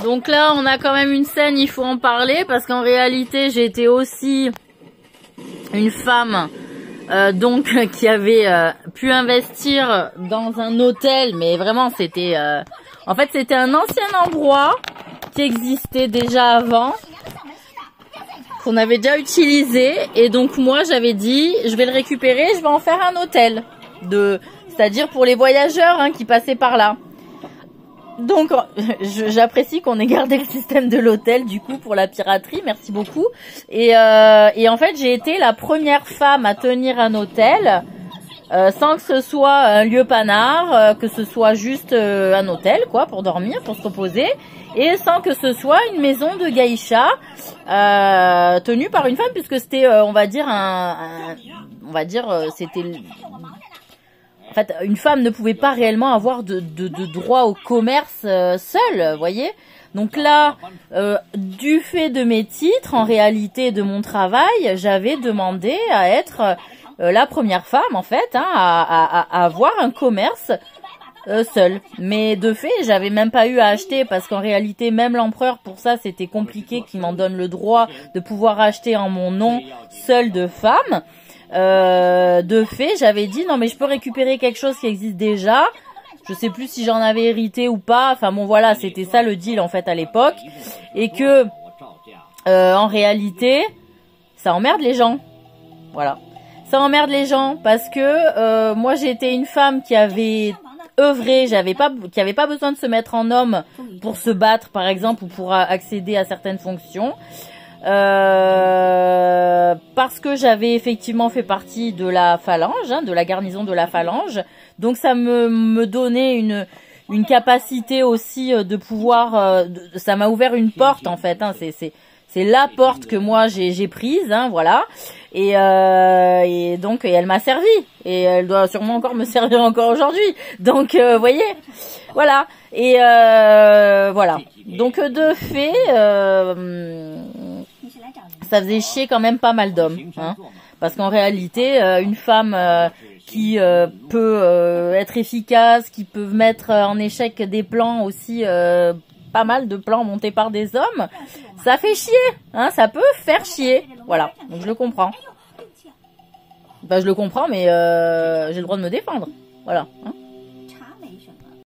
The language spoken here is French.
Donc là, on a quand même une scène, il faut en parler, parce qu'en réalité, j'ai été aussi une femme donc qui avait pu investir dans un hôtel, mais vraiment c'était en fait c'était un ancien endroit qui existait déjà avant, qu'on avait déjà utilisé, et donc moi j'avais dit je vais le récupérer, je vais en faire un hôtel, c'est-à-dire pour les voyageurs qui passaient par là. Donc j'apprécie qu'on ait gardé le système de l'hôtel du coup pour la piraterie, merci beaucoup. Et en fait j'ai été la première femme à tenir un hôtel sans que ce soit un lieu panard, que ce soit juste un hôtel quoi pour dormir, pour se reposer, et sans que ce soit une maison de geisha tenue par une femme, puisque c'était on va dire c'était en fait, une femme ne pouvait pas réellement avoir de droit au commerce seule, vous voyez. Donc là, du fait de mes titres, en réalité de mon travail, j'avais demandé à être la première femme, en fait, à avoir un commerce seule. Mais de fait, j'avais même pas eu à acheter, parce qu'en réalité, même l'empereur, pour ça, c'était compliqué qu'il m'en donne le droit de pouvoir acheter en mon nom seule de femme. De fait, j'avais dit non mais je peux récupérer quelque chose qui existe déjà. Je sais plus si j'en avais hérité ou pas. Enfin bon voilà, c'était ça le deal en fait à l'époque, et que en réalité, ça emmerde les gens. Voilà, ça emmerde les gens parce que moi j'ai été une femme qui avait œuvré, qui avait pas besoin de se mettre en homme pour se battre par exemple ou pour accéder à certaines fonctions. Parce que j'avais effectivement fait partie de la phalange, de la garnison de la phalange, donc ça me donnait une capacité aussi de pouvoir, ça m'a ouvert une porte en fait, c'est la porte que moi j'ai prise, voilà, et donc et elle m'a servi, et elle doit sûrement encore me servir encore aujourd'hui, donc vous voyez, voilà, et voilà, donc de fait ça faisait chier quand même pas mal d'hommes, parce qu'en réalité, une femme qui peut être efficace, qui peut mettre en échec des plans aussi, pas mal de plans montés par des hommes, ça fait chier, ça peut faire chier, voilà, donc je le comprends. Ben, je le comprends, mais j'ai le droit de me défendre, voilà.